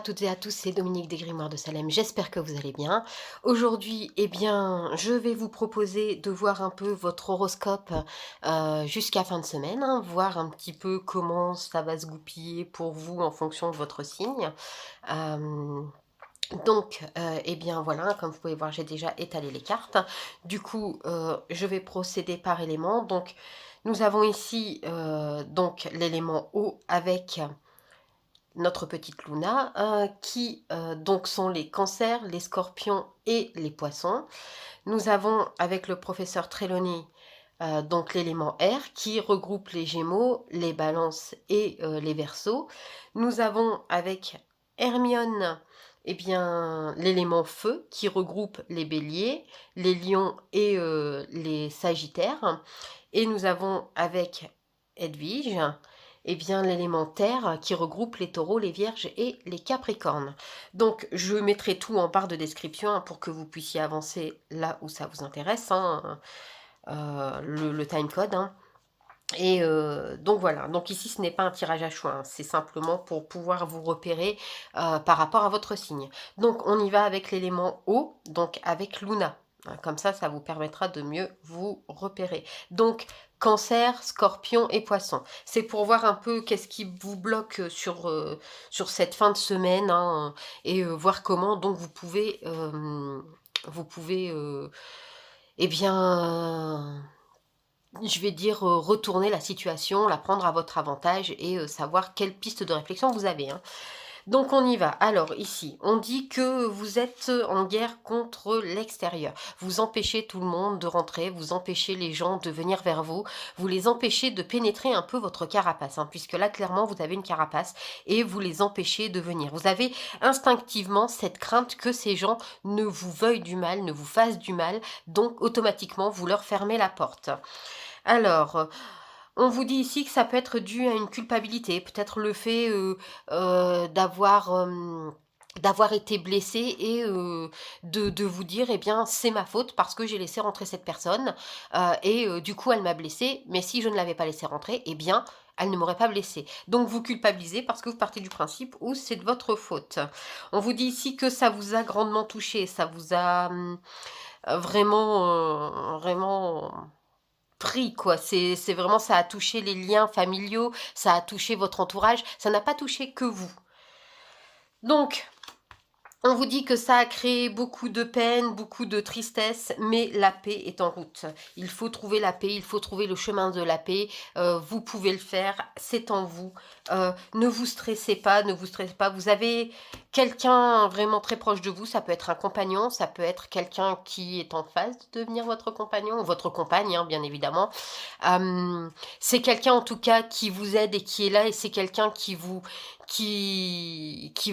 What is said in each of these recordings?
toutes et à tous, c'est Dominique des Grimoires de Salem, j'espère que vous allez bien. Aujourd'hui, eh bien, je vais vous proposer de voir un peu votre horoscope jusqu'à fin de semaine, hein, voir un petit peu comment ça va se goupiller pour vous en fonction de votre signe. Euh, eh bien voilà, comme vous pouvez voir, j'ai déjà étalé les cartes. Du coup, je vais procéder par élément. Donc, nous avons ici donc l'élément eau avec notre petite Luna, qui donc sont les cancers, les scorpions et les poissons. Nous avons avec le professeur Trelawney donc l'élément air qui regroupe les gémeaux, les balances et les verseaux. Nous avons avec Hermione eh bien l'élément feu qui regroupe les béliers, les lions et les sagittaires. Et nous avons avec Edwige eh bien l'élément terre qui regroupe les taureaux, les vierges et les capricornes. Donc je mettrai tout en barre de description hein, pour que vous puissiez avancer là où ça vous intéresse, hein, le timecode. Hein. Et donc voilà, donc ici ce n'est pas un tirage à choix, hein, c'est simplement pour pouvoir vous repérer par rapport à votre signe. Donc on y va avec l'élément eau, donc avec Luna. Comme ça vous permettra de mieux vous repérer. Donc Cancer, Scorpion et Poisson. C'est pour voir un peu qu'est-ce qui vous bloque sur cette fin de semaine hein, et voir comment donc vous pouvez eh bien je vais dire, retourner la situation, la prendre à votre avantage et savoir quelle piste de réflexion vous avez, hein. Donc on y va. Alors ici, on dit que vous êtes en guerre contre l'extérieur. Vous empêchez tout le monde de rentrer, vous empêchez les gens de venir vers vous, vous les empêchez de pénétrer un peu votre carapace, hein, puisque là clairement vous avez une carapace et vous les empêchez de venir. Vous avez instinctivement cette crainte que ces gens ne vous veuillent du mal, ne vous fassent du mal, donc automatiquement vous leur fermez la porte. Alors, on vous dit ici que ça peut être dû à une culpabilité, peut-être le fait d'avoir été blessé et de vous dire eh bien c'est ma faute parce que j'ai laissé rentrer cette personne et du coup elle m'a blessé, mais si je ne l'avais pas laissé rentrer, eh bien elle ne m'aurait pas blessé. Donc vous culpabilisez parce que vous partez du principe où c'est de votre faute. On vous dit ici que ça vous a grandement touché, ça vous a vraiment pris quoi, c'est vraiment ça a touché les liens familiaux, ça a touché votre entourage, ça n'a pas touché que vous. Donc on vous dit que ça a créé beaucoup de peine, beaucoup de tristesse, mais la paix est en route. Il faut trouver la paix, il faut trouver le chemin de la paix. Vous pouvez le faire, c'est en vous. Ne vous stressez pas, ne vous stressez pas. Vous avez quelqu'un vraiment très proche de vous, ça peut être un compagnon, ça peut être quelqu'un qui est en phase de devenir votre compagnon, ou votre compagne, hein, bien évidemment. C'est quelqu'un en tout cas qui vous aide et qui est là, et c'est quelqu'un qui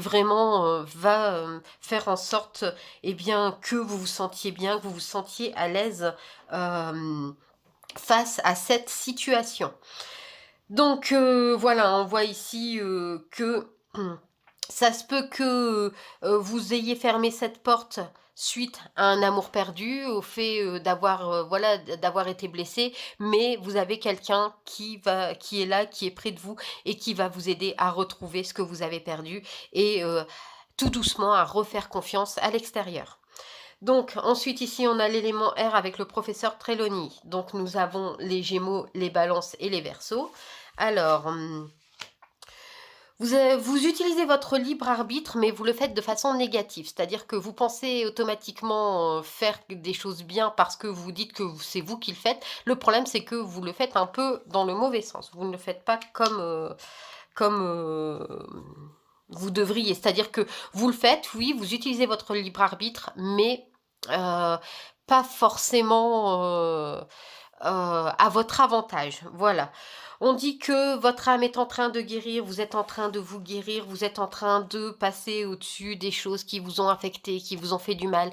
vraiment va faire en sorte eh bien, que vous vous sentiez bien, que vous vous sentiez à l'aise face à cette situation. Donc voilà, on voit ici que ça se peut que vous ayez fermé cette porte suite à un amour perdu, au fait d'avoir voilà d'avoir été blessé, mais vous avez quelqu'un qui est là, qui est près de vous et qui va vous aider à retrouver ce que vous avez perdu et tout doucement à refaire confiance à l'extérieur. Donc ensuite ici on a l'élément air avec le professeur Trelawney. Donc nous avons les Gémeaux, les Balances et les Verseaux. Alors vous utilisez votre libre arbitre, mais vous le faites de façon négative. C'est-à-dire que vous pensez automatiquement faire des choses bien parce que vous dites que c'est vous qui le faites. Le problème, c'est que vous le faites un peu dans le mauvais sens. Vous ne le faites pas comme vous devriez. C'est-à-dire que vous le faites, oui, vous utilisez votre libre arbitre, mais pas forcément à votre avantage. Voilà. On dit que votre âme est en train de guérir, vous êtes en train de vous guérir, vous êtes en train de passer au-dessus des choses qui vous ont affecté, qui vous ont fait du mal.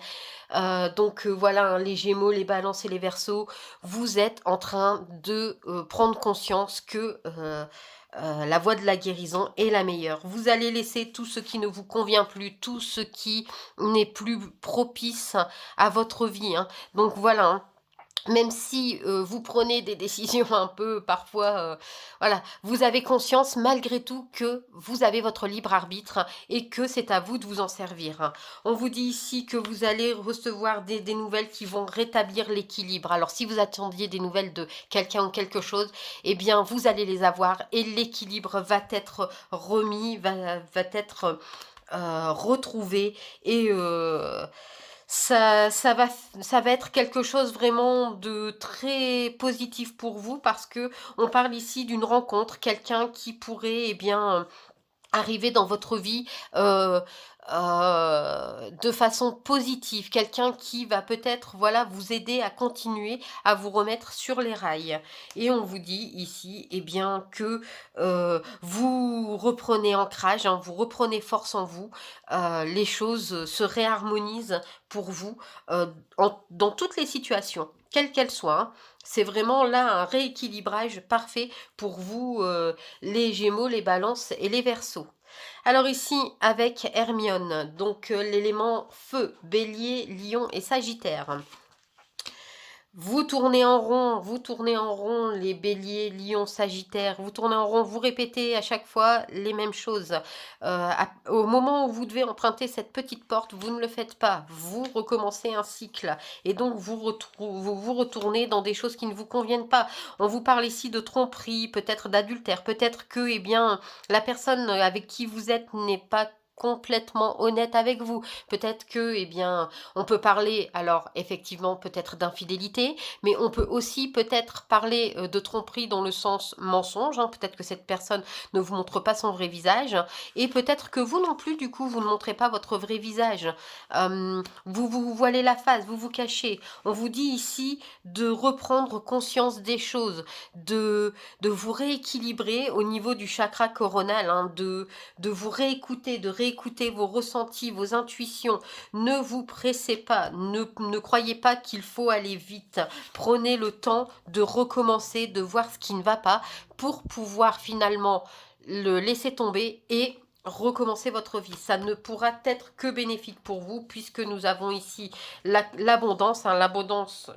Donc voilà, hein, les Gémeaux, les Balances et les Verseaux, vous êtes en train de prendre conscience que la voie de la guérison est la meilleure. Vous allez laisser tout ce qui ne vous convient plus, tout ce qui n'est plus propice à votre vie. Hein. Donc voilà. Hein. Même si, vous prenez des décisions un peu parfois, voilà, vous avez conscience malgré tout que vous avez votre libre arbitre et que c'est à vous de vous en servir. On vous dit ici que vous allez recevoir des nouvelles qui vont rétablir l'équilibre. Alors si vous attendiez des nouvelles de quelqu'un ou quelque chose, eh bien vous allez les avoir et l'équilibre va être remis, va être, retrouvé et ça va être quelque chose vraiment de très positif pour vous parce que on parle ici d'une rencontre, quelqu'un qui pourrait, eh bien, arriver dans votre vie, heu de façon positive. Quelqu'un qui va peut-être, voilà, vous aider à continuer à vous remettre sur les rails et on vous dit ici, eh bien, que, vous reprenez ancrage, hein, vous reprenez force en vous, les choses, se réharmonisent pour vous, dans toutes les situations, quelles qu'elles soient, hein. C'est vraiment là un rééquilibrage parfait pour vous, les Gémeaux, les Balances et les Verseaux. Alors ici, avec Hermione, donc l'élément feu, Bélier, Lion et Sagittaire. Vous tournez en rond les béliers, lions, sagittaires, vous tournez en rond, vous répétez à chaque fois les mêmes choses. Au moment où vous devez emprunter cette petite porte, vous ne le faites pas. Vous recommencez un cycle et donc vous retournez dans des choses qui ne vous conviennent pas. On vous parle ici de tromperie, peut-être d'adultère, peut-être que eh bien, la personne avec qui vous êtes n'est pas complètement honnête avec vous. Peut-être que, eh bien, on peut parler, alors effectivement, peut-être d'infidélité, mais on peut aussi peut-être parler de tromperie dans le sens mensonge, hein. Peut-être que cette personne ne vous montre pas son vrai visage, et peut-être que vous non plus, du coup, vous ne montrez pas votre vrai visage. Vous vous voilez la face, vous vous cachez. On vous dit ici de reprendre conscience des choses, de vous rééquilibrer au niveau du chakra coronal, hein, de vous réécouter, de réécouter vos ressentis, vos intuitions. Ne vous pressez pas, ne croyez pas qu'il faut aller vite. Prenez le temps de recommencer, de voir ce qui ne va pas pour pouvoir finalement le laisser tomber et recommencer votre vie. Ça ne pourra être que bénéfique pour vous puisque nous avons ici l'abondance, hein, l'abondance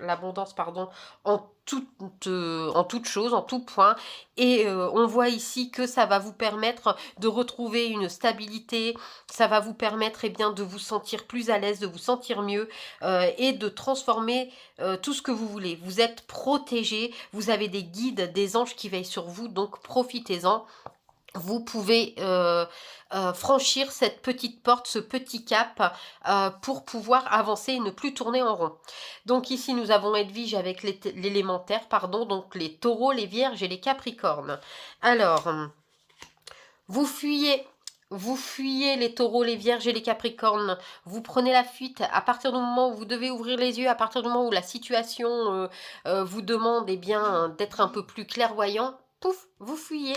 pardon, en toute chose, en tout point. Et on voit ici que ça va vous permettre de retrouver une stabilité, ça va vous permettre eh bien, de vous sentir plus à l'aise, de vous sentir mieux et de transformer tout ce que vous voulez. Vous êtes protégé, vous avez des guides, des anges qui veillent sur vous, donc profitez-en. Vous pouvez franchir cette petite porte, ce petit cap pour pouvoir avancer et ne plus tourner en rond. Donc ici nous avons Edwige avec l'élémentaire, pardon, donc les taureaux, les vierges et les capricornes. Alors, vous fuyez. Vous fuyez les taureaux, les vierges et les capricornes. Vous prenez la fuite à partir du moment où vous devez ouvrir les yeux, à partir du moment où la situation vous demande eh bien, d'être un peu plus clairvoyant. Pouf, vous fuyez.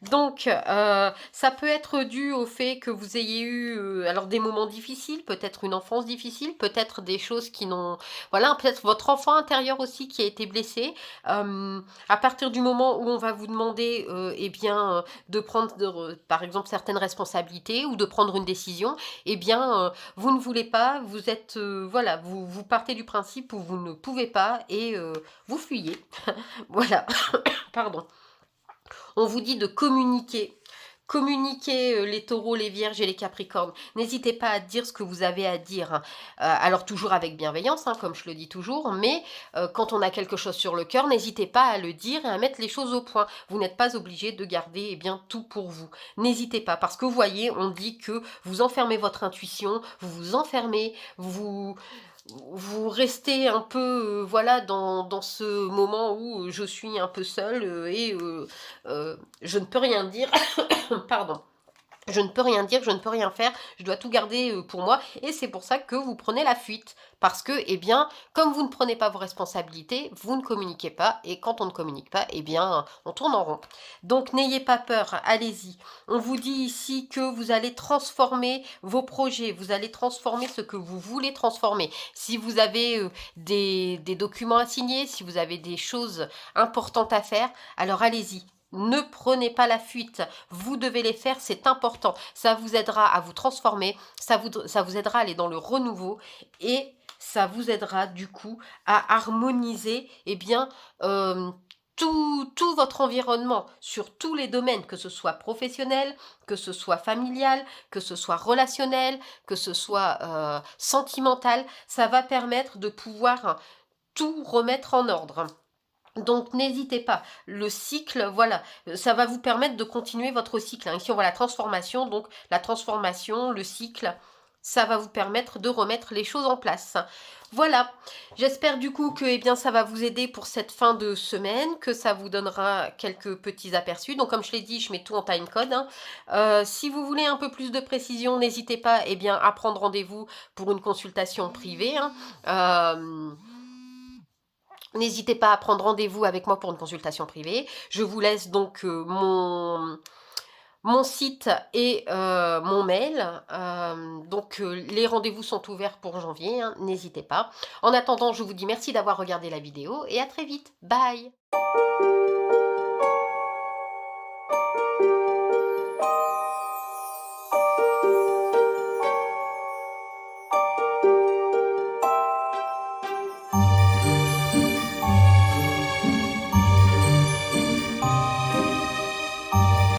Donc, ça peut être dû au fait que vous ayez eu, alors des moments difficiles, peut-être une enfance difficile, peut-être des choses qui n'ont voilà, peut-être votre enfant intérieur aussi qui a été blessé. À partir du moment où on va vous demander, eh bien, de prendre par exemple certaines responsabilités ou de prendre une décision, eh bien, vous ne voulez pas, vous êtes, voilà, vous partez du principe où vous ne pouvez pas et vous fuyez. Voilà, pardon. On vous dit de communiquer. Communiquez les taureaux, les vierges et les capricornes. N'hésitez pas à dire ce que vous avez à dire, hein. Alors toujours avec bienveillance, hein, comme je le dis toujours, mais quand on a quelque chose sur le cœur, n'hésitez pas à le dire et à mettre les choses au point. Vous n'êtes pas obligé de garder eh bien, tout pour vous. N'hésitez pas, parce que vous voyez, on dit que vous enfermez votre intuition, vous vous enfermez, vous restez un peu, voilà, dans ce moment où je suis un peu seule et je ne peux rien dire. Pardon. Je ne peux rien dire, je ne peux rien faire, je dois tout garder pour moi et c'est pour ça que vous prenez la fuite. Parce que, eh bien, comme vous ne prenez pas vos responsabilités, vous ne communiquez pas et quand on ne communique pas, eh bien, on tourne en rond. Donc n'ayez pas peur, allez-y. On vous dit ici que vous allez transformer vos projets, vous allez transformer ce que vous voulez transformer. Si vous avez des documents à signer, si vous avez des choses importantes à faire, alors allez-y. Ne prenez pas la fuite, vous devez les faire, c'est important. Ça vous aidera à vous transformer, ça vous aidera à aller dans le renouveau et ça vous aidera du coup à harmoniser, eh bien, hem, tout votre environnement sur tous les domaines, que ce soit professionnel, que ce soit familial, que ce soit relationnel, que ce soit, sentimental. Ça va permettre de pouvoir tout remettre en ordre. Donc n'hésitez pas, le cycle, voilà, ça va vous permettre de continuer votre cycle, hein. Ici, on voit la transformation, donc la transformation, le cycle, ça va vous permettre de remettre les choses en place. Voilà, j'espère du coup que, eh bien, ça va vous aider pour cette fin de semaine, que ça vous donnera quelques petits aperçus. Donc comme je l'ai dit, je mets tout en timecode, hein. Si vous voulez un peu plus de précision, n'hésitez pas, eh bien, à prendre rendez-vous pour une consultation privée, hein. N'hésitez pas à prendre rendez-vous avec moi pour une consultation privée. Je vous laisse donc, mon site et mon mail. Donc les rendez-vous sont ouverts pour janvier, hein, n'hésitez pas. En attendant, je vous dis merci d'avoir regardé la vidéo et à très vite. Bye!